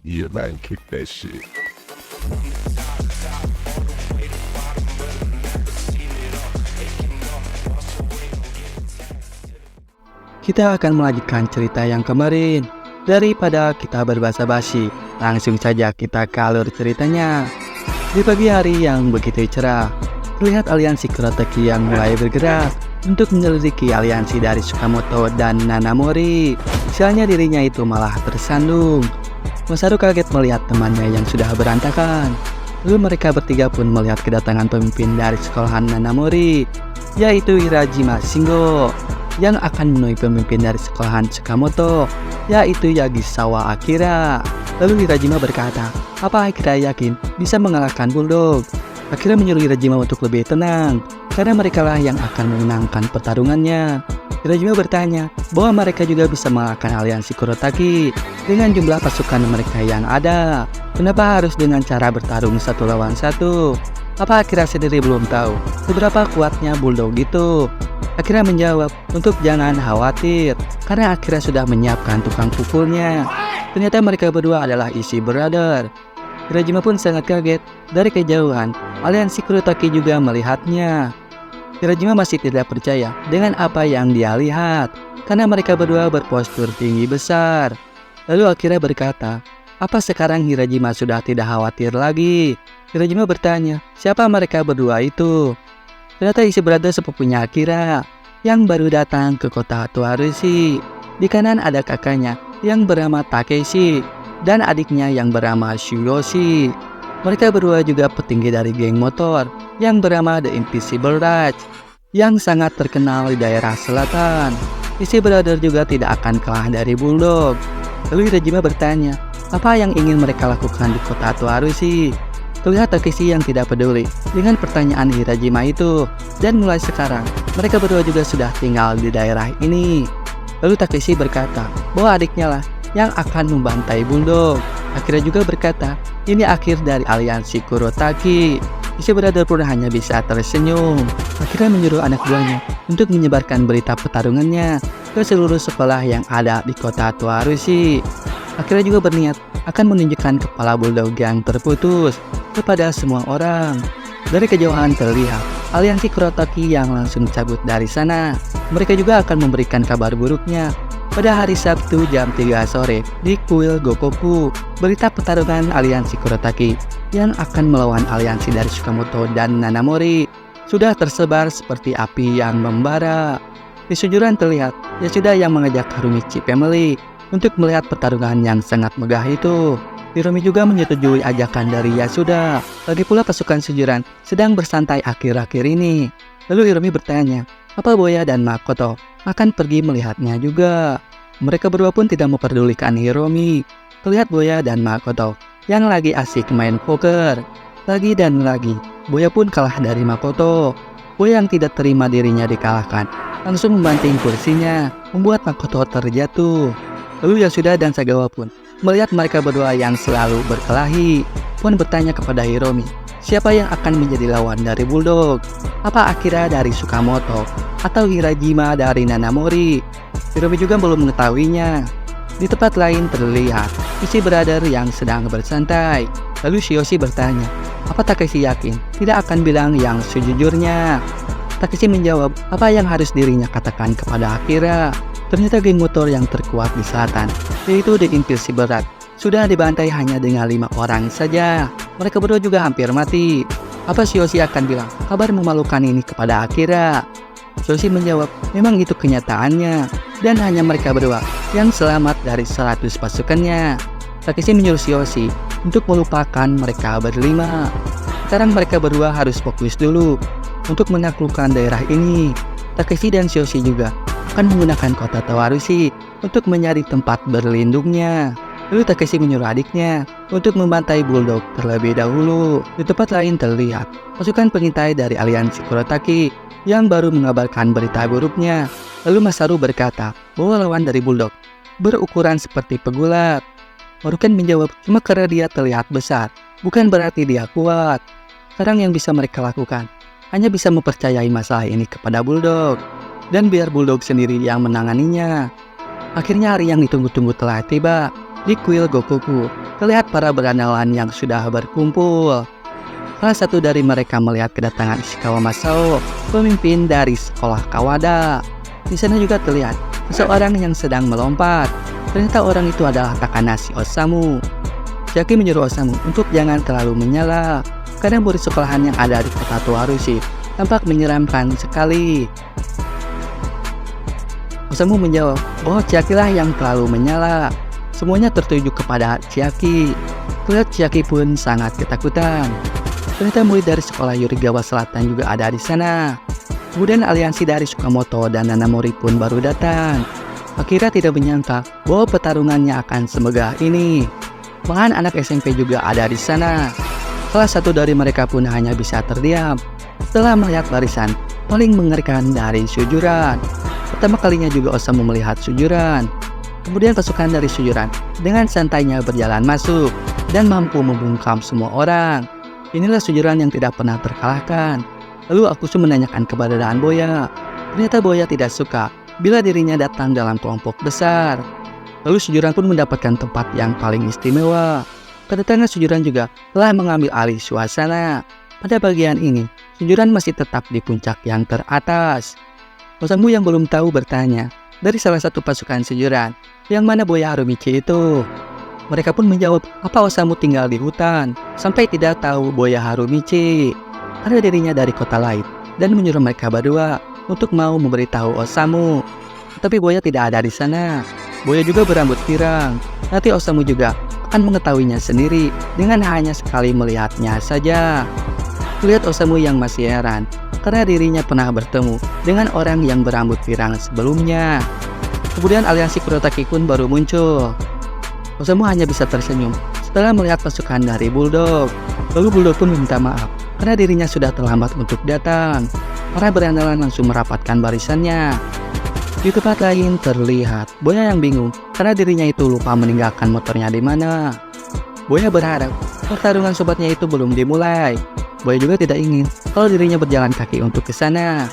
Yeah, man, kick that shit. Kita akan melanjutkan cerita yang kemarin. Daripada kita berbasa-basi, langsung saja kita ke alur ceritanya. Di pagi hari yang begitu cerah, terlihat aliansi Kurotaki yang mulai bergerak untuk menyelidiki aliansi dari Sakamoto dan Nanamori. Sialnya dirinya itu malah tersandung. Masaru kaget melihat temannya yang sudah berantakan. Lalu mereka bertiga pun melihat kedatangan pemimpin dari sekolahan Nanamori, yaitu Hirajima Shingo, yang akan menemui pemimpin dari sekolahan Sakamoto, yaitu Yagisawa Akira. Lalu Hirajima berkata, apa Akira yakin bisa mengalahkan Bulldog? Akira menyuruh Hirajima untuk lebih tenang, karena merekalah yang akan memenangkan pertarungannya. Hirajima bertanya bahwa mereka juga bisa mengalahkan aliansi Kurotaki dengan jumlah pasukan mereka yang ada. Kenapa harus dengan cara bertarung satu lawan satu? Apa Akira sendiri belum tahu seberapa kuatnya Bulldog itu? Akira menjawab untuk jangan khawatir, karena Akira sudah menyiapkan tukang pukulnya. Ternyata mereka berdua adalah isi brother. Hirajima pun sangat kaget. Dari kejauhan, aliansi Kurotaki juga melihatnya. Hirajima masih tidak percaya dengan apa yang dia lihat, karena mereka berdua berpostur tinggi besar. Lalu Akira berkata, apa sekarang Hirajima sudah tidak khawatir lagi? Hirajima bertanya, siapa mereka berdua itu? Ternyata isi brother sepupunya Akira yang baru datang ke kota Tuarushi. Di kanan ada kakaknya yang bernama Takeshi dan adiknya yang bernama Shuyoshi. Mereka berdua juga petinggi dari geng motor yang bernama The Invisible Raj, yang sangat terkenal di daerah selatan. Isi brother juga tidak akan kalah dari Bulldog. Lalu Hirajima bertanya, apa yang ingin mereka lakukan di kota Tuarushi? Terlihat Takeshi yang tidak peduli dengan pertanyaan Hirajima itu, dan mulai sekarang mereka berdua juga sudah tinggal di daerah ini. Lalu Takeshi berkata bahwa adiknya lah yang akan membantai Bulldog. Akira juga berkata, ini akhir dari aliansi Kurotaki. Isi brother pun hanya bisa tersenyum. Akira menyuruh anak buahnya untuk menyebarkan berita pertarungannya ke seluruh sekolah yang ada di kota Tuarushi. Akira juga berniat akan menunjukkan kepala Bulldog yang terputus kepada semua orang. Dari kejauhan terlihat aliansi Kurotaki yang langsung cabut dari sana. Mereka juga akan memberikan kabar buruknya pada hari Sabtu jam 3 sore di kuil Gokoku. Berita pertarungan aliansi Kurotaki yang akan melawan aliansi dari Sakamoto dan Nanamori sudah tersebar seperti api yang membara. Di sujuran terlihat Yasuda yang mengajak Harumichi Family untuk melihat pertarungan yang sangat megah itu. Hiromi juga menyetujui ajakan dari Yasuda. Lagi pula pasukan sujuran sedang bersantai akhir-akhir ini. Lalu Hiromi bertanya, apa Boya dan Makoto akan pergi melihatnya juga? Mereka berdua pun tidak memperdulikan Hiromi. Terlihat Boya dan Makoto yang lagi asik main poker. Lagi dan lagi, Boya pun kalah dari Makoto. Boya yang tidak terima dirinya dikalahkan langsung membanting kursinya, membuat Makoto terjatuh. Lalu Yasuda dan Sagawa pun melihat mereka berdua yang selalu berkelahi, pun bertanya kepada Hiromi, siapa yang akan menjadi lawan dari Bulldog? Apa Akira dari Sakamoto atau Hirajima dari Nanamori? Hiromi juga belum mengetahuinya. Di tempat lain terlihat isi brother yang sedang bersantai. Lalu Shuyoshi bertanya, apa Takeshi yakin tidak akan bilang yang sejujurnya? Takeshi menjawab apa yang harus dirinya katakan kepada Akira. Ternyata geng motor yang terkuat di selatan, yaitu The Invisible Raj, sudah dibantai hanya dengan 5 orang saja. Mereka berdua juga hampir mati. Apa Shuyoshi akan bilang kabar memalukan ini kepada Akira? Shuyoshi menjawab, memang itu kenyataannya, dan hanya mereka berdua yang selamat dari 100 pasukannya. Takeshi menyuruh Shuyoshi untuk melupakan mereka berlima. Sekarang mereka berdua harus fokus dulu untuk menaklukkan daerah ini. Takeshi dan Shuyoshi juga akan menggunakan kota Tuarushi untuk mencari tempat berlindungnya. Lalu Takeshi menyuruh adiknya untuk membantai Bulldog terlebih dahulu. Di tempat lain terlihat pasukan pengintai dari aliansi Kurotaki yang baru mengabarkan berita buruknya. Lalu Masaru berkata bahwa lawan dari Bulldog berukuran seperti pegulat. Maruken menjawab, cuma karena dia terlihat besar, bukan berarti dia kuat. Sekarang yang bisa mereka lakukan hanya bisa mempercayai masalah ini kepada Bulldog, dan biar Bulldog sendiri yang menanganinya. Akhirnya hari yang ditunggu-tunggu telah tiba. Di kuil Gokoku, terlihat para berandalan yang sudah berkumpul. Salah satu dari mereka melihat kedatangan Ishikawa Masao, pemimpin dari sekolah Kawada. Di sana juga terlihat seseorang yang sedang melompat. Ternyata orang itu adalah Takanashi Osamu. Chiaki menyuruh Osamu untuk jangan terlalu menyala, karena murid sekolahan yang ada di kota Toarushi tampak menyeramkan sekali. Osamu menjawab bahwa Chiaki lah yang terlalu menyala. Semuanya tertuju kepada Chiaki. Terlihat Chiaki pun sangat ketakutan. Ternyata murid dari sekolah Yurigawa Selatan juga ada di sana. Kemudian aliansi dari Sukamoto dan Nanamori pun baru datang. Akira tidak menyangka bahwa pertarungannya akan semegah ini. Bahkan anak SMP juga ada di sana. Salah satu dari mereka pun hanya bisa terdiam setelah melihat barisan paling mengerikan dari Sujuran. Pertama kalinya juga Osamu melihat Sujuran. Kemudian pasukan dari Sujuran dengan santainya berjalan masuk dan mampu membungkam semua orang. Inilah Sujuran yang tidak pernah terkalahkan. Lalu Akusu menanyakan keberadaan Boya. Ternyata Boya tidak suka bila dirinya datang dalam kelompok besar. Lalu Sujuran pun mendapatkan tempat yang paling istimewa. Kedatangan Sujuran juga telah mengambil alih suasana. Pada bagian ini, Sujuran masih tetap di puncak yang teratas. Osamu yang belum tahu bertanya dari salah satu pasukan Sujuran, yang mana Boya Harumichi itu. Mereka pun menjawab apa Osamu tinggal di hutan sampai tidak tahu Boya Harumichi karena dirinya dari kota lain, dan menyuruh mereka berdua untuk mau memberitahu Osamu. Tapi Boya tidak ada di sana. Boya juga berambut pirang. Nanti Osamu juga akan mengetahuinya sendiri dengan hanya sekali melihatnya saja. Lihat Osamu yang masih heran karena dirinya pernah bertemu dengan orang yang berambut pirang sebelumnya. Kemudian aliansi Kurotaki pun baru muncul. Osamu hanya bisa tersenyum setelah melihat pasukan dari Bulldog. Lalu Bulldog pun minta maaf karena dirinya sudah terlambat untuk datang. Para berandalan langsung merapatkan barisannya. Di tempat lain terlihat Boya yang bingung karena dirinya itu lupa meninggalkan motornya di mana. Boya berharap pertarungan sobatnya itu belum dimulai. Boya juga tidak ingin kalau dirinya berjalan kaki untuk ke sana.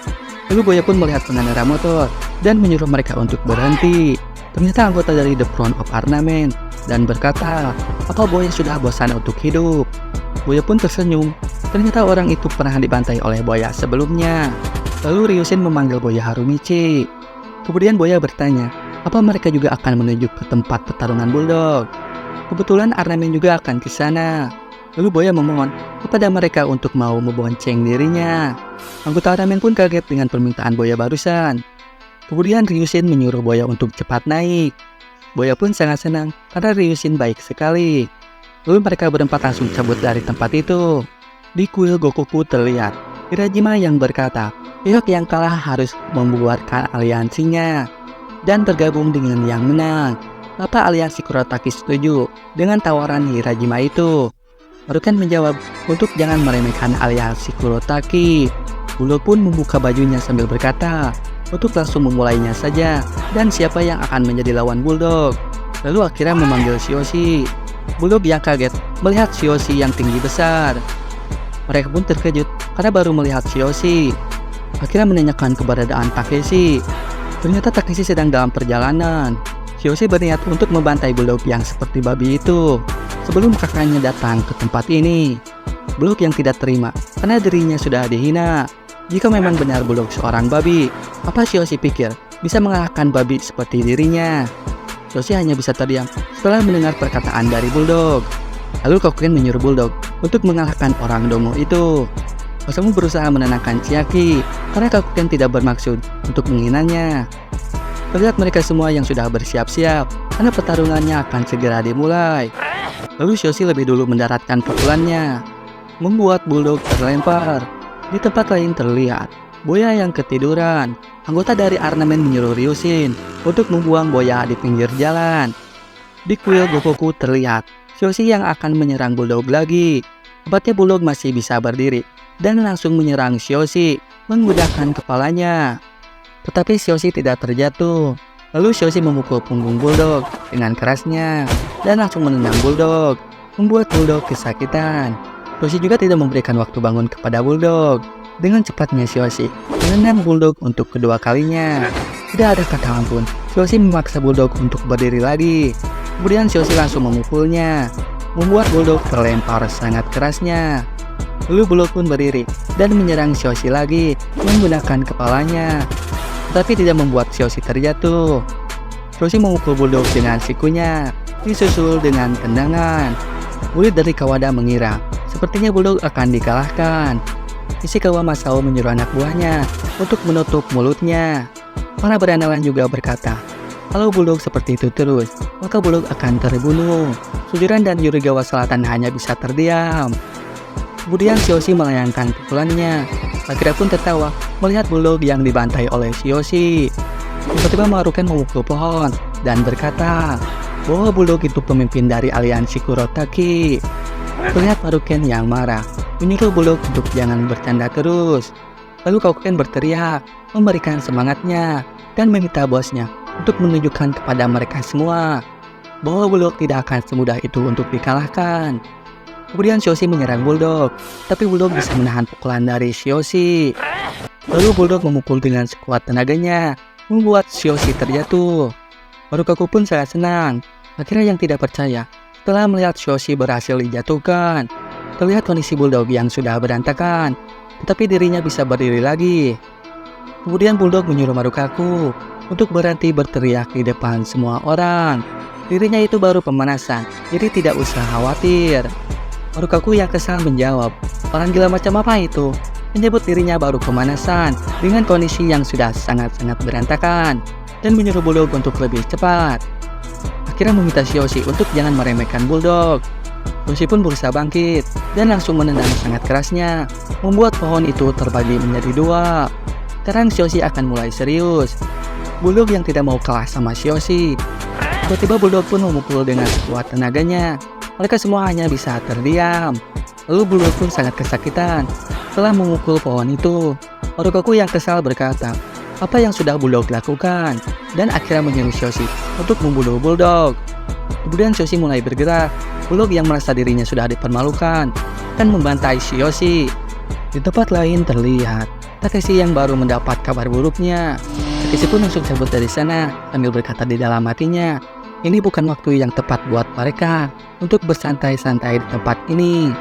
Lalu Boya pun melihat pengendara motor dan menyuruh mereka untuk berhenti. Ternyata anggota dari The Front of Ornament dan berkata, apa Boya sudah bosan untuk hidup? Boya pun tersenyum. Ternyata orang itu pernah dibantai oleh Boya sebelumnya. Lalu Ryushin memanggil Boya Harumichi. Kemudian Boya bertanya, apa mereka juga akan menuju ke tempat pertarungan Bulldog? Kebetulan Ornament juga akan ke sana. Lalu Boya memohon kepada mereka untuk mau membonceng dirinya. Anggota Ornament pun kaget dengan permintaan Boya barusan. Kemudian Ryushin menyuruh Boya untuk cepat naik. Boya pun sangat senang karena Ryushin baik sekali. Lalu mereka berempat langsung cabut dari tempat itu. Di kuil Gokoku terlihat Hirajima yang berkata, pihak yang kalah harus membuarkan aliansinya dan bergabung dengan yang menang. Maka aliansi Kurotaki setuju dengan tawaran Hirajima itu. Harukan menjawab untuk jangan meremehkan aliansi Kurotaki. Bulldog pun membuka bajunya sambil berkata untuk langsung memulainya saja dan siapa yang akan menjadi lawan Bulldog. Lalu akhirnya memanggil Shioshi. Bulldog yang kaget melihat Shioshi yang tinggi besar. Mereka pun terkejut karena baru melihat Shioshi. Akhirnya menanyakan keberadaan Takeshi. Ternyata Takeshi sedang dalam perjalanan. Shioshi berniat untuk membantai Bulldog yang seperti babi itu sebelum kakaknya datang ke tempat ini. Bulldog yang tidak terima karena dirinya sudah dihina. Jika memang benar Bulldog seorang babi, apa Shioshi pikir bisa mengalahkan babi seperti dirinya? Shioshi hanya bisa terdiam setelah mendengar perkataan dari Bulldog. Lalu Kokuren menyuruh Bulldog untuk mengalahkan orang Domo itu. Osamu berusaha menenangkan Chiaki karena Kokuren tidak bermaksud untuk menghinanya. Terlihat mereka semua yang sudah bersiap-siap karena pertarungannya akan segera dimulai. Lalu Shioshi lebih dulu mendaratkan pukulannya, membuat Bulldog terlempar. Di tempat lain terlihat Boya yang ketiduran. Anggota dari Ornament menyuruh Ryushin untuk membuang Boya di pinggir jalan. Di kuil Gokoku terlihat Shioshi yang akan menyerang Bulldog lagi. Hebatnya Bulldog masih bisa berdiri dan langsung menyerang Shioshi menggunakan kepalanya. Tetapi Shioshi tidak terjatuh. Lalu Shioshi memukul punggung Bulldog dengan kerasnya dan langsung menendang Bulldog, membuat Bulldog kesakitan. Shioshi juga tidak memberikan waktu bangun kepada Bulldog. Dengan cepatnya Shioshi menendang Bulldog untuk kedua kalinya. Tidak ada kata ampun, Shioshi memaksa Bulldog untuk berdiri lagi. Kemudian Xiaoxi langsung memukulnya, membuat Bulldog terlempar sangat kerasnya. Lalu Bulldog pun berdiri dan menyerang Xiaoxi lagi menggunakan kepalanya, tapi tidak membuat Xiaoxi terjatuh. Xiaoxi memukul Bulldog dengan sikunya, disusul dengan tendangan. Murid dari Kawada mengira sepertinya Bulldog akan dikalahkan. Ishikawa Masao menyuruh anak buahnya untuk menutup mulutnya. Para berandalan juga berkata, kalau Bulldog seperti itu terus, maka Bulldog akan terbunuh. Sujiran dan Yurigawa Selatan hanya bisa terdiam. Kemudian Xiaoxi melayangkan pukulannya. Akira pun tertawa melihat Bulldog yang dibantai oleh Xiaoxi. Tiba-tiba Maruken memukul pohon dan berkata bahwa Bulldog itu pemimpin dari aliansi Kurotaki. Terlihat Maruken yang marah menyuruh Bulldog untuk jangan bercanda terus. Lalu Kakuken berteriak, memberikan semangatnya, dan meminta bosnya untuk menunjukkan kepada mereka semua bahwa Bulldog tidak akan semudah itu untuk dikalahkan. Kemudian Xiaoxi menyerang Bulldog, tapi Bulldog bisa menahan pukulan dari Xiaoxi. Lalu Bulldog memukul dengan sekuat tenaganya, membuat Xiaoxi terjatuh. Marukaku pun sangat senang. Akhirnya yang tidak percaya setelah melihat Xiaoxi berhasil dijatuhkan. Terlihat kondisi Bulldog yang sudah berantakan, tetapi dirinya bisa berdiri lagi. Kemudian Bulldog menyuruh Marukaku untuk berhenti berteriak di depan semua orang. Dirinya itu baru pemanasan, jadi tidak usah khawatir. Marukaku yang kesal menjawab, orang gila macam apa itu? Menyebut dirinya baru pemanasan dengan kondisi yang sudah sangat-sangat berantakan, dan menyuruh Bulldog untuk lebih cepat. Akhirnya meminta Xiaoxi untuk jangan meremehkan Bulldog. Xiaoxi pun berusaha bangkit dan langsung menendang sangat kerasnya, membuat pohon itu terbagi menjadi dua. Sekarang Xiaoxi akan mulai serius. Bulldog yang tidak mau kalah sama Xiaoxi. Tiba-tiba Bulldog pun memukul dengan sekuat tenaganya. Mereka semua hanya bisa terdiam. Lalu Bulldog pun sangat kesakitan setelah memukul pohon itu. Marukaku yang kesal berkata, apa yang sudah Bulldog lakukan? Dan akhirnya menyuruh Xiaoxi untuk membunuh Bulldog. Kemudian Xiaoxi mulai bergerak. Bulldog yang merasa dirinya sudah dipermalukan akan membantai Xiaoxi. Di tempat lain terlihat Takeshi yang baru mendapat kabar buruknya. Takeshi pun langsung cabut dari sana sambil berkata di dalam hatinya, ini bukan waktu yang tepat buat mereka untuk bersantai-santai di tempat ini.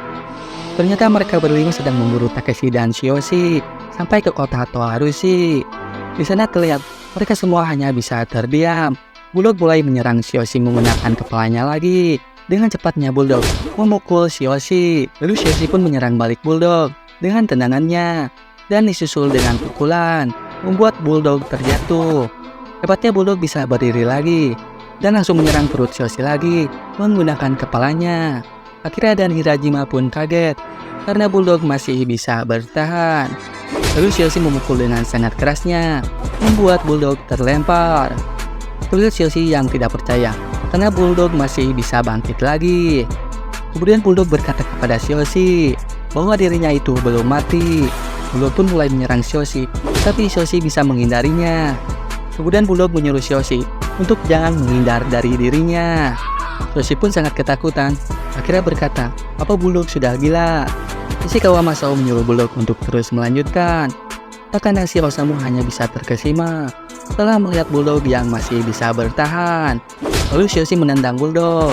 Ternyata mereka berlima sedang memburu Takeshi dan Xiaoxi sampai ke kota Toharushi. Di sana terlihat mereka semua hanya bisa terdiam. Bulldog mulai menyerang Xiaoxi menggunakan kepalanya lagi. Dengan cepatnya Bulldog memukul Xiaoxi. Lalu Xiaoxi pun menyerang balik Bulldog dengan tendangannya dan disusul dengan pukulan, membuat Bulldog terjatuh. Cepatnya Bulldog bisa berdiri lagi dan langsung menyerang perut Xiaoxi lagi menggunakan kepalanya. Akhirnya dan Hirajima pun kaget karena Bulldog masih bisa bertahan. Lalu Xiaoxi memukul dengan sangat kerasnya, membuat Bulldog terlempar. Terlihat Xiaoxi yang tidak percaya karena Bulldog masih bisa bangkit lagi. Kemudian Bulldog berkata kepada Xiaoxi bahwa dirinya itu belum mati. Bulldog pun mulai menyerang Xiaoxi, tapi Xiaoxi bisa menghindarinya. Kemudian Bulldog menyuruh Xiaoxi untuk jangan menghindar dari dirinya. Xiaoxi pun sangat ketakutan. Akhirnya berkata, apa Bulldog sudah gila? Ishikawa Masao menyuruh Bulldog untuk terus melanjutkan. Takanashi Osamu hanya bisa terkesima setelah melihat Bulldog yang masih bisa bertahan. Lalu Xiaoxi menendang Bulldog,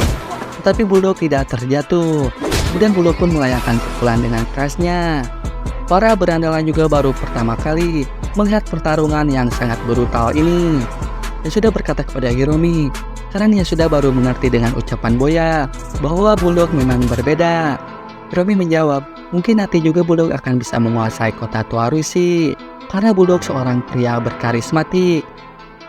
tetapi Bulldog tidak terjatuh. Kemudian Bulldog pun melayangkan pukulan dengan kerasnya. Para berandalan juga baru pertama kali melihat pertarungan yang sangat brutal ini. Dia sudah berkata kepada Hiromi, karena dia sudah baru mengerti dengan ucapan Boya bahwa Bulldog memang berbeda. Hiromi menjawab, mungkin nanti juga Bulldog akan bisa menguasai kota Toharushi, karena Bulldog seorang pria berkarismatik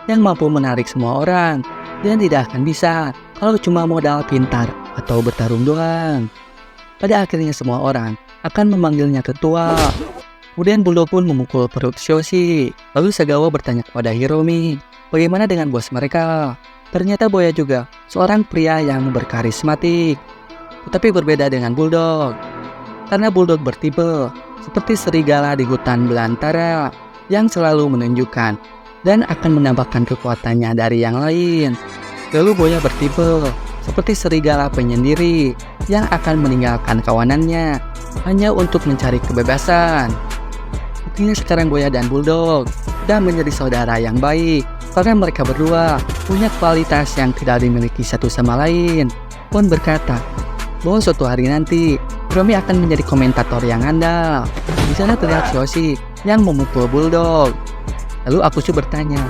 yang mampu menarik semua orang, dan tidak akan bisa kalau cuma modal pintar atau bertarung doang. Pada akhirnya semua orang akan memanggilnya ketua. Kemudian Bulldog pun memukul perut Xiaoxi. Lalu Sagawa bertanya kepada Hiromi, bagaimana dengan bos mereka? Ternyata Boya juga seorang pria yang berkarismatik, tetapi berbeda dengan Bulldog. Karena Bulldog bertipe seperti serigala di hutan belantara yang selalu menunjukkan dan akan menambahkan kekuatannya dari yang lain. Lalu Boya bertipe seperti serigala penyendiri yang akan meninggalkan kawanannya hanya untuk mencari kebebasan. Buktinya sekarang Boya dan Bulldog sudah menjadi saudara yang baik. karena mereka berdua punya kualitas yang tidak dimiliki satu sama lain. Pon berkata bahwa suatu hari nanti Hiromi akan menjadi komentator yang andal. Di sana terlihat Shoshi yang memukul Bulldog. Lalu Akushi bertanya,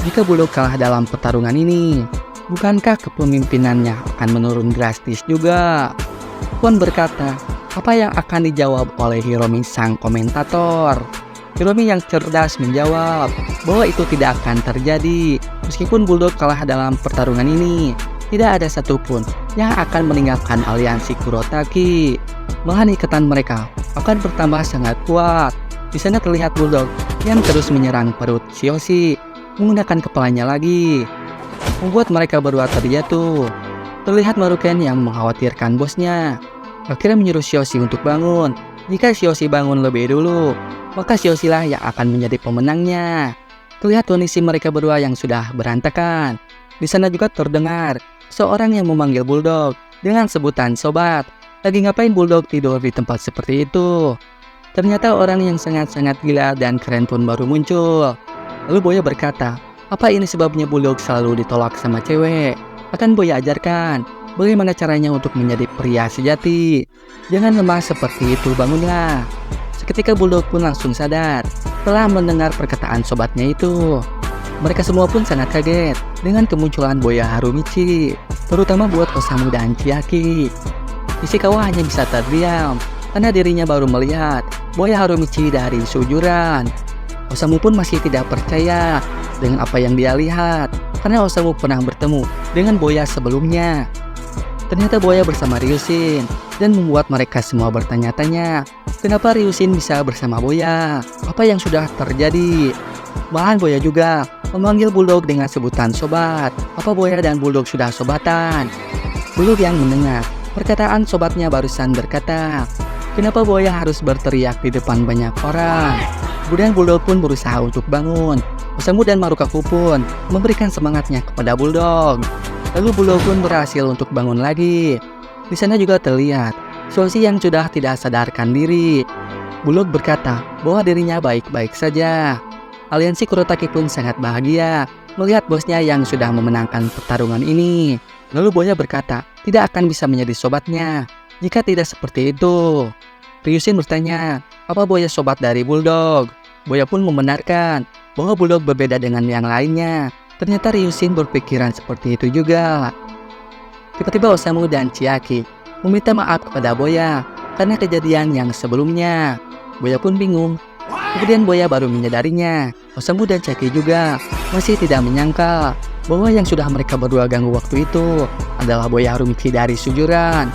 jika Bulldog kalah dalam pertarungan ini, bukankah kepemimpinannya akan menurun drastis juga? Pon berkata, apa yang akan dijawab oleh Hiromi sang komentator? Hiromi yang cerdas menjawab bahwa itu tidak akan terjadi. Meskipun Bulldog kalah dalam pertarungan ini, tidak ada satupun yang akan meninggalkan aliansi Kurotaki. Malahan ikatan mereka akan bertambah sangat kuat. Di sana terlihat Bulldog yang terus menyerang perut Shoshi menggunakan kepalanya lagi, membuat mereka berdua terjatuh. Terlihat Maruken yang mengkhawatirkan bosnya akhirnya menyuruh Shoshi untuk bangun. Jika Shoshi bangun lebih dulu, maka Shoshi lah yang akan menjadi pemenangnya. Terlihat kondisi mereka berdua yang sudah berantakan. Di sana juga terdengar seorang yang memanggil Bulldog dengan sebutan sobat. Lagi ngapain Bulldog tidur di tempat seperti itu? Ternyata orang yang sangat-sangat gila dan keren pun baru muncul. Lalu Boya berkata, apa ini sebabnya Bulldog selalu ditolak sama cewek? Akan Boya ajarkan bagaimana caranya untuk menjadi pria sejati. Jangan lemah seperti itu, bangunlah. Seketika Bulldog pun langsung sadar setelah mendengar perkataan sobatnya itu. Mereka semua pun sangat kaget dengan kemunculan Boya Harumichi, terutama buat Osamu dan Chiaki. Ishikawa hanya bisa terdiam karena dirinya baru melihat Boya Harumichi dari sujuran. Osamu pun masih tidak percaya dengan apa yang dia lihat karena Osamu pernah bertemu dengan Boya sebelumnya. Ternyata Boya bersama Ryushin dan membuat mereka semua bertanya-tanya, kenapa Ryushin bisa bersama Boya? Apa yang sudah terjadi? Malahan Boya juga memanggil Bulldog dengan sebutan sobat. Apa Boya dan Bulldog sudah sobatan? Bulldog yang mendengar perkataan sobatnya barusan berkata, kenapa Boya harus berteriak di depan banyak orang? Kemudian Bulldog pun berusaha untuk bangun. Osamu dan Marukaku pun memberikan semangatnya kepada Bulldog. Lalu Bulldog pun berhasil untuk bangun lagi. Di sana juga terlihat Shoshi yang sudah tidak sadarkan diri. Bulldog berkata bahwa dirinya baik-baik saja. Aliansi Kurotaki pun sangat bahagia melihat bosnya yang sudah memenangkan pertarungan ini. Lalu Boya berkata tidak akan bisa menjadi sobatnya jika tidak seperti itu. Ryushin bertanya, apa Boya sobat dari Bulldog? Boya pun membenarkan bahwa Bulldog berbeda dengan yang lainnya. Ternyata Ryushin berpikiran seperti itu juga. Tiba-tiba Osamu dan Chiaki meminta maaf kepada Boya karena kejadian yang sebelumnya. Boya pun bingung. Kemudian Boya baru menyadarinya. Osamu dan Chiaki juga masih tidak menyangka bahwa yang sudah mereka berdua ganggu waktu itu adalah Boya Harumichi dari sujuran.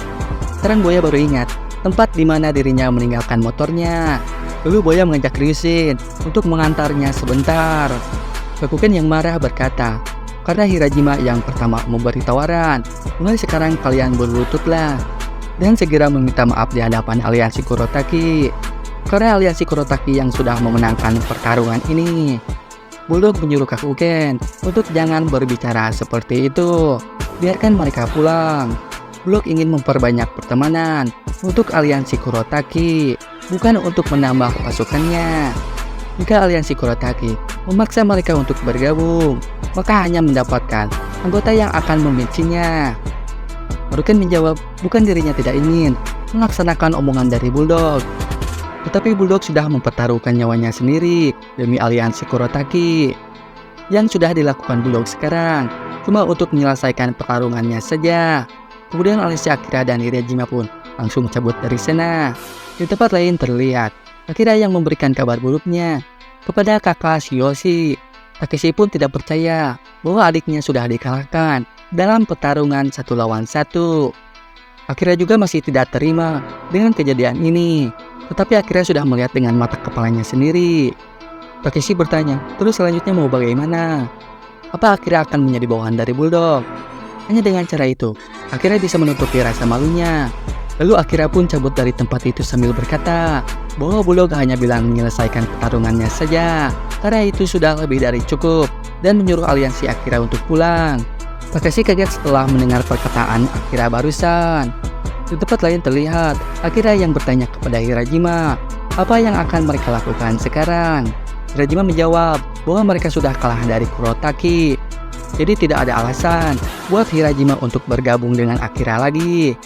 Sekarang Boya baru ingat tempat di mana dirinya meninggalkan motornya. Lalu Boya mengajak Ryushin untuk mengantarnya sebentar. Gakuken yang marah berkata, karena Hirajima yang pertama memberi tawaran, mulai sekarang kalian berlututlah dan segera meminta maaf di hadapan aliansi Kurotaki. Karena aliansi Kurotaki yang sudah memenangkan pertarungan ini. Bulldog menyuruh Gakuken untuk jangan berbicara seperti itu. Biarkan mereka pulang. Bulldog ingin memperbanyak pertemanan untuk aliansi Kurotaki, bukan untuk menambah pasukannya. Jika aliansi Kurotaki memaksa mereka untuk bergabung, maka hanya mendapatkan anggota yang akan membencinya. Maruken menjawab bukan dirinya tidak ingin melaksanakan omongan dari Bulldog, tetapi Bulldog sudah mempertaruhkan nyawanya sendiri demi aliansi Kurotaki. Yang sudah dilakukan Bulldog sekarang cuma untuk menyelesaikan pertarungannya saja. Kemudian aliansi Akira dan Hirajima pun langsung cabut dari sana. Di tempat lain terlihat Akira yang memberikan kabar buruknya kepada kakak Shoshi. Takeshi pun tidak percaya bahwa adiknya sudah dikalahkan dalam pertarungan 1 lawan 1. Akira juga masih tidak terima dengan kejadian ini, tetapi Akira sudah melihat dengan mata kepalanya sendiri. Takeshi bertanya, terus selanjutnya mau bagaimana? Apa Akira akan menjadi bawahan dari Bulldog? Hanya dengan cara itu, Akira bisa menutupi rasa malunya. Lalu Akira pun cabut dari tempat itu sambil berkata bahwa Bulldog hanya bilang menyelesaikan pertarungannya saja, karena itu sudah lebih dari cukup, dan menyuruh aliansi Akira untuk pulang. Takeshi kaget setelah mendengar perkataan Akira barusan. Di tempat lain terlihat Akira yang bertanya kepada Hirajima, apa yang akan mereka lakukan sekarang? Hirajima menjawab bahwa mereka sudah kalah dari Kurotaki. Jadi tidak ada alasan buat Hirajima untuk bergabung dengan Akira lagi.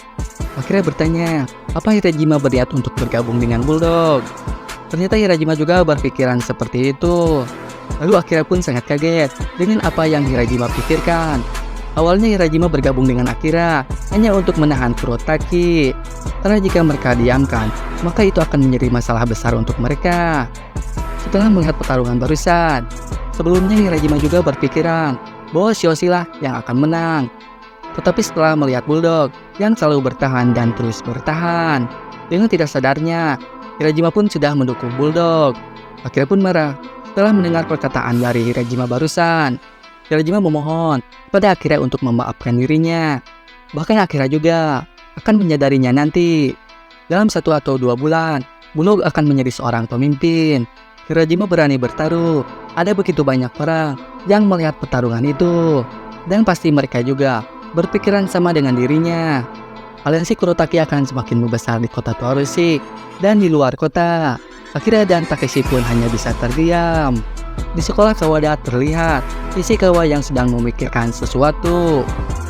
Akira bertanya, apa Hirajima berniat untuk bergabung dengan Bulldog? Ternyata Hirajima juga berpikiran seperti itu. Lalu Akira pun sangat kaget dengan apa yang Hirajima pikirkan. Awalnya Hirajima bergabung dengan Akira hanya untuk menahan Kurotaki. Karena jika mereka diamkan, maka itu akan menjadi masalah besar untuk mereka. Setelah melihat pertarungan barusan, sebelumnya Hirajima juga berpikiran bahwa Shoshi lah yang akan menang. Tetapi setelah melihat Bulldog yang selalu bertahan dan terus bertahan, dengan tidak sadarnya, Hirajima pun sudah mendukung Bulldog. Akira pun marah setelah mendengar perkataan dari Hirajima barusan. Hirajima memohon pada Akira untuk memaafkan dirinya. Bahkan Akira juga akan menyadarinya nanti. Dalam 1 atau 2 bulan, Bulldog akan menjadi seorang pemimpin. Hirajima berani bertaruh. Ada begitu banyak orang yang melihat pertarungan itu. Dan pasti mereka juga berpikiran sama dengan dirinya. Aliansi Kurotaki akan semakin membesar di kota Toarushi dan di luar kota. Akira dan Takeshi pun hanya bisa terdiam. Di sekolah Kawada terlihat Ishikawa yang sedang memikirkan sesuatu.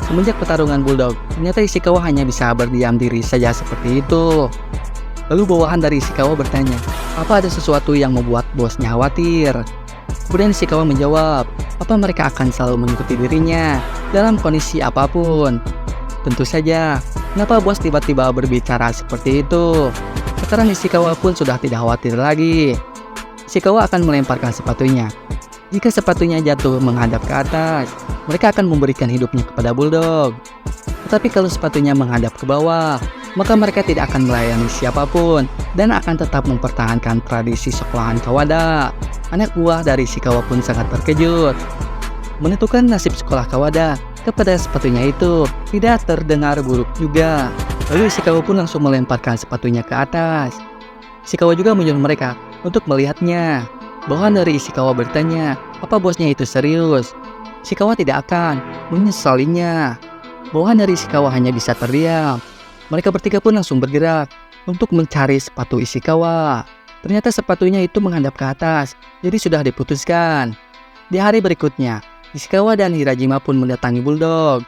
Semenjak pertarungan Bulldog, ternyata Ishikawa hanya bisa berdiam diri saja seperti itu. Lalu bawahan dari Ishikawa bertanya, apa ada sesuatu yang membuat bosnya khawatir? Kemudian Ishikawa menjawab, apa mereka akan selalu mengikuti dirinya dalam kondisi apapun. Tentu saja, kenapa bos tiba-tiba berbicara seperti itu? Sekarang Ishikawa pun sudah tidak khawatir lagi. Ishikawa akan melemparkan sepatunya. Jika sepatunya jatuh menghadap ke atas, mereka akan memberikan hidupnya kepada Bulldog. Tetapi kalau sepatunya menghadap ke bawah, maka mereka tidak akan melayani siapapun dan akan tetap mempertahankan tradisi sekolahan Kawada. Anak buah dari Ishikawa pun sangat terkejut. Menentukan nasib sekolah Kawada kepada sepatunya itu tidak terdengar buruk juga. Lalu Ishikawa pun langsung melemparkan sepatunya ke atas. Ishikawa juga menyuruh mereka untuk melihatnya. Bawahan dari Ishikawa bertanya, apa bosnya itu serius? Ishikawa tidak akan menyesalinya. Bawahan dari Ishikawa hanya bisa terdiam. Mereka bertiga pun langsung bergerak untuk mencari sepatu Ishikawa. Ternyata sepatunya itu menghadap ke atas, jadi sudah diputuskan. Di hari berikutnya, Ishikawa dan Hirajima pun mendatangi Bulldog.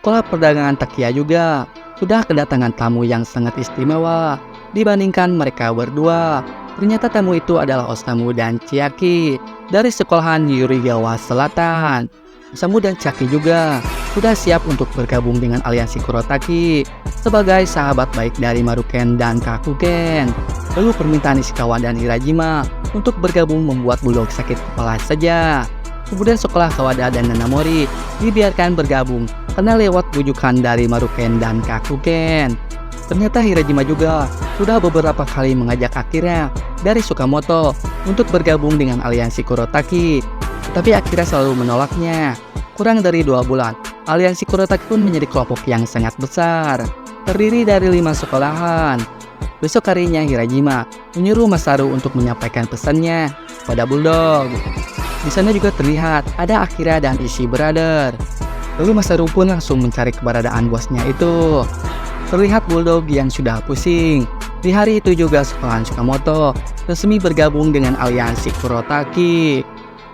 Sekolah perdagangan Takia juga sudah kedatangan tamu yang sangat istimewa dibandingkan mereka berdua. Ternyata tamu itu adalah Osamu dan Chiaki dari sekolahan Yurigawa Selatan. Osamu dan Chiaki juga sudah siap untuk bergabung dengan aliansi Kurotaki sebagai sahabat baik dari Maruken dan Kakuken. Lalu permintaan Ishikawa dan Hirajima untuk bergabung membuat Bulldog sakit kepala saja. Kemudian sekolah Kawada dan Nanamori dibiarkan bergabung karena lewat bujukan dari Maruken dan Kakuken. Ternyata Hirajima juga sudah beberapa kali mengajak Akira dari Sukamoto untuk bergabung dengan aliansi Kurotaki. Tapi Akira selalu menolaknya. Kurang dari 2 bulan, aliansi Kurotaki pun menjadi kelompok yang sangat besar, terdiri dari 5 sekolahan. Besok harinya Hirajima menyuruh Masaru untuk menyampaikan pesannya pada Bulldog. Di sana juga terlihat ada Akira dan Ishii Brother. Lalu Masaru pun langsung mencari keberadaan bosnya itu. Terlihat Bulldog yang sudah pusing. Di hari itu juga sekolahan Sukamoto resmi bergabung dengan aliansi Kurotaki.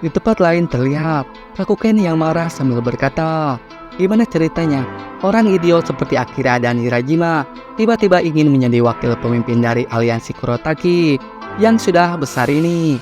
Di tempat lain terlihat Kakuken yang marah sambil berkata, gimana ceritanya orang idiot seperti Akira dan Hirajima tiba-tiba ingin menjadi wakil pemimpin dari aliansi Kurotaki yang sudah besar ini?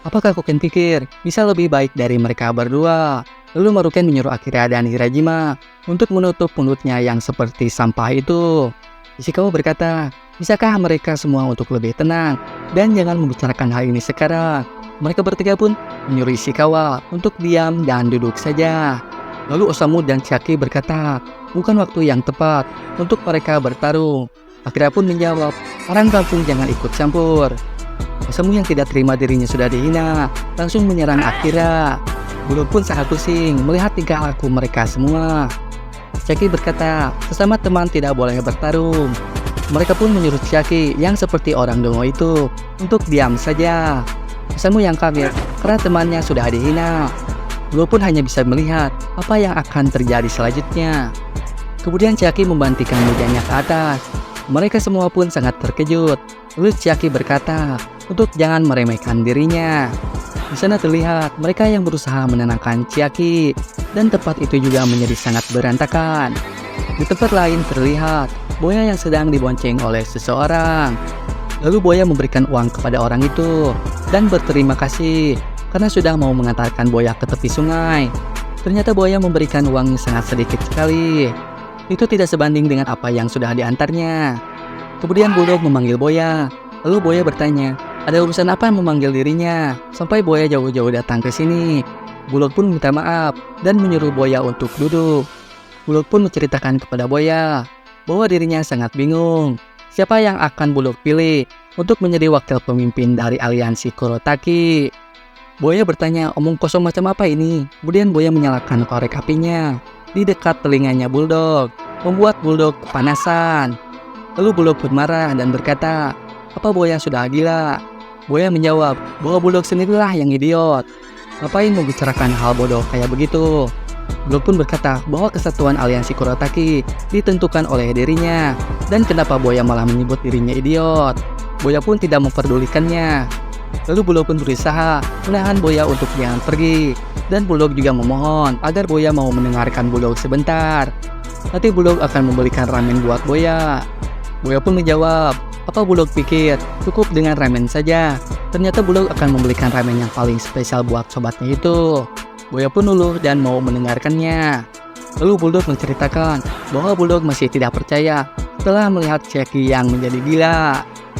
Apakah Kakuken pikir bisa lebih baik dari mereka berdua? Lalu Maruken menyuruh Akira dan Hirajima untuk menutup mulutnya yang seperti sampah itu. Ishikawa berkata, bisakah mereka semua untuk lebih tenang dan jangan membicarakan hal ini sekarang? Mereka bertiga pun menyuruh Ishikawa untuk diam dan duduk saja. Lalu Osamu dan Chiaki berkata, bukan waktu yang tepat untuk mereka bertarung. Akira pun menjawab, orang kampung jangan ikut campur. Osamu yang tidak terima dirinya sudah dihina, langsung menyerang Akira. Bulldog pun sangat pusing melihat tingkah laku mereka semua. Chiaki berkata, sesama teman tidak boleh bertarung. Mereka pun menyuruh Chiaki yang seperti orang dongo itu untuk diam saja. Osamu yang kaget karena temannya sudah dihina. Bulldog pun hanya bisa melihat apa yang akan terjadi selanjutnya. Kemudian Chiaki membantingkan mejanya ke atas. Mereka semua pun sangat terkejut. Lalu Chiaki berkata untuk jangan meremehkan dirinya. Di sana terlihat mereka yang berusaha menenangkan Chiaki, dan tempat itu juga menjadi sangat berantakan. Di tempat lain terlihat Boya yang sedang dibonceng oleh seseorang. Lalu Boya memberikan uang kepada orang itu dan berterima kasih karena sudah mau mengantarkan Boya ke tepi sungai. Ternyata Boya memberikan uang sangat sedikit sekali. Itu tidak sebanding dengan apa yang sudah diantarnya. Kemudian Bulldog memanggil Boya. Lalu Boya bertanya, ada urusan apa memanggil dirinya sampai Boya jauh-jauh datang ke sini. Bulldog pun minta maaf dan menyuruh Boya untuk duduk. Bulldog pun menceritakan kepada Boya bahwa dirinya sangat bingung siapa yang akan Bulldog pilih untuk menjadi wakil pemimpin dari aliansi Kurotaki. Boya bertanya, omong kosong macam apa ini? Kemudian Boya menyalakan korek apinya di dekat telinganya Bulldog, membuat Bulldog kepanasan. Lalu Bulldog pun marah dan berkata, apa Boya sudah gila? Boya menjawab bahwa Bulldog sendirilah yang idiot. Ngapain membicarakan hal bodoh kayak begitu? Bulldog pun berkata bahwa kesatuan aliansi Kurotaki ditentukan oleh dirinya, dan kenapa Boya malah menyebut dirinya idiot? Boya pun tidak memperdulikannya. Lalu Bulldog pun berusaha menahan Boya untuk jangan pergi, dan Bulldog juga memohon agar Boya mau mendengarkan Bulldog sebentar. Nanti Bulldog akan membelikan ramen buat Boya. Boya pun menjawab, apa Bulldog pikir cukup dengan ramen saja? Ternyata Bulldog akan membelikan ramen yang paling spesial buat sobatnya itu. Boya pun luluh dan mau mendengarkannya. Lalu Bulldog menceritakan bahwa Bulldog masih tidak percaya setelah melihat Chiaki yang menjadi gila.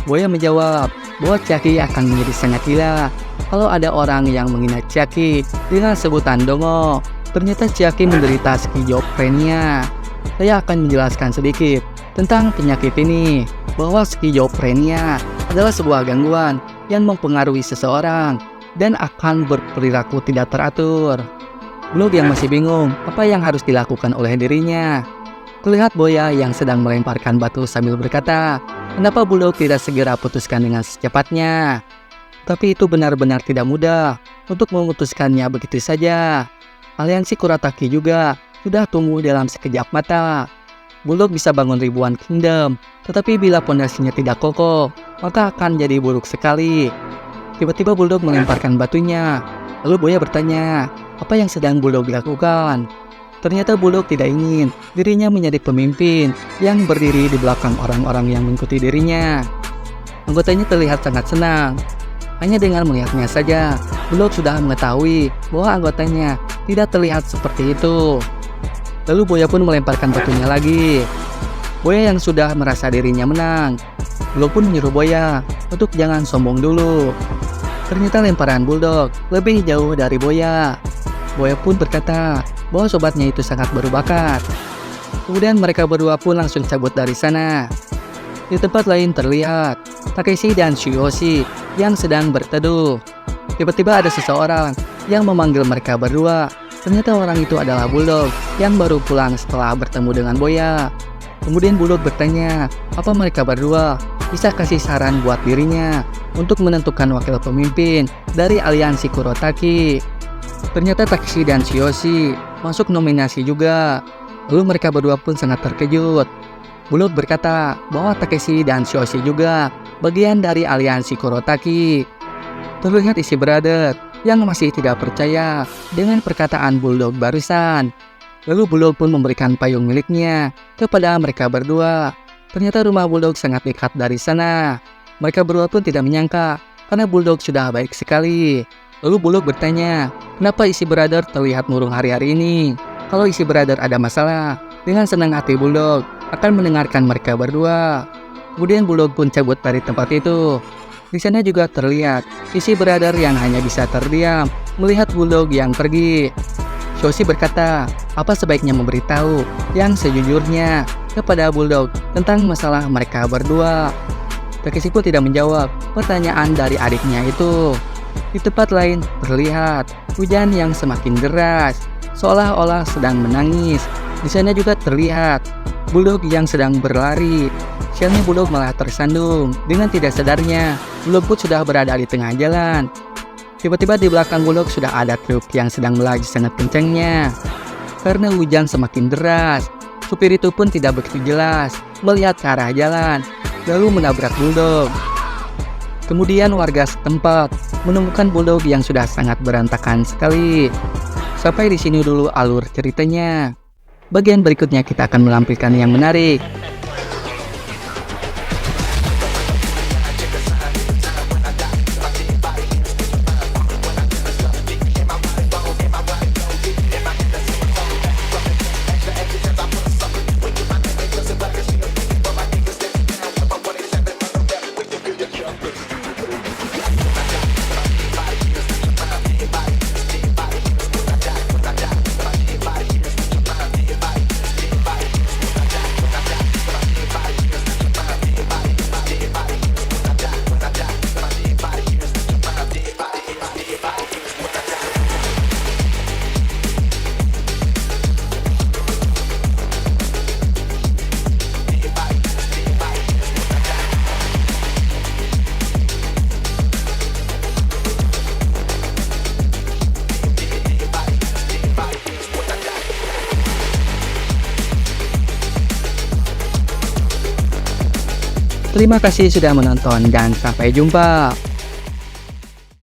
Boya menjawab bahwa Chiaki akan menjadi sangat gila kalau ada orang yang menghina Chiaki dengan sebutan dongo. Ternyata Chiaki menderita skizofrenia. Saya akan menjelaskan sedikit tentang penyakit ini, bahwa skizofrenia adalah sebuah gangguan yang mempengaruhi seseorang dan akan berperilaku tidak teratur. Bulldog yang masih bingung apa yang harus dilakukan oleh dirinya. Terlihat Boya yang sedang melemparkan batu sambil berkata, kenapa Bulldog tidak segera putuskan dengan secepatnya? Tapi itu benar-benar tidak mudah untuk memutuskannya begitu saja. Aliansi Kurotaki juga sudah tumbuh dalam sekejap mata. Bulldog bisa bangun ribuan kingdom, tetapi bila pondasinya tidak kokoh, maka akan jadi buruk sekali. Tiba-tiba Bulldog melemparkan batunya. Lalu Boya bertanya, apa yang sedang Bulldog lakukan? Ternyata Bulldog tidak ingin dirinya menjadi pemimpin yang berdiri di belakang orang-orang yang mengikuti dirinya. Anggotanya terlihat sangat senang. Hanya dengan melihatnya saja, Bulldog sudah mengetahui bahwa anggotanya tidak terlihat seperti itu. Lalu Boya pun melemparkan batunya lagi. Boya yang sudah merasa dirinya menang. Bulldog pun menyuruh Boya untuk jangan sombong dulu. Ternyata lemparan Bulldog lebih jauh dari Boya. Boya pun berkata bahwa sobatnya itu sangat berbakat. Kemudian mereka berdua pun langsung cabut dari sana. Di tempat lain terlihat Takeshi dan Tsuyoshi yang sedang berteduh. Tiba-tiba ada seseorang yang memanggil mereka berdua. Ternyata orang itu adalah Bulldog yang baru pulang setelah bertemu dengan Boya. Kemudian Bulldog bertanya, apa mereka berdua bisa kasih saran buat dirinya untuk menentukan wakil pemimpin dari aliansi Kurotaki. Ternyata Takeshi dan Tsuyoshi masuk nominasi juga. Lalu mereka berdua pun sangat terkejut. Bulldog berkata bahwa Takeshi dan Tsuyoshi juga bagian dari aliansi Kurotaki. Terlihat isi brother yang masih tidak percaya dengan perkataan Bulldog barusan. Lalu Bulldog pun memberikan payung miliknya kepada mereka berdua. Ternyata rumah Bulldog sangat dekat dari sana. Mereka berdua pun tidak menyangka karena Bulldog sudah baik sekali. Lalu Bulldog bertanya, kenapa isi brother terlihat murung hari-hari ini? Kalau isi brother ada masalah, dengan senang hati Bulldog akan mendengarkan mereka berdua. Kemudian Bulldog pun cabut dari tempat itu. Di sana juga terlihat isi brother yang hanya bisa terdiam melihat Bulldog yang pergi. Tsuyoshi berkata, apa sebaiknya memberitahu yang sejujurnya kepada Bulldog tentang masalah mereka berdua. Takeshi pun tidak menjawab pertanyaan dari adiknya itu. Di tempat lain terlihat hujan yang semakin deras, seolah-olah sedang menangis. Di sana juga terlihat Bulldog yang sedang berlari. Sialnya Bulldog malah tersandung. Dengan tidak sadarnya, Bulldog pun sudah berada di tengah jalan. Tiba-tiba di belakang Bulldog sudah ada truk yang sedang melaju sangat kencangnya. Karena hujan semakin deras, Supir itu pun tidak begitu jelas melihat ke arah jalan, lalu menabrak bulldog. Kemudian warga setempat menemukan bulldog yang sudah sangat berantakan sekali. Sampai di sini dulu alur ceritanya. Bagian berikutnya kita akan menampilkan yang menarik. Terima kasih sudah menonton dan sampai jumpa.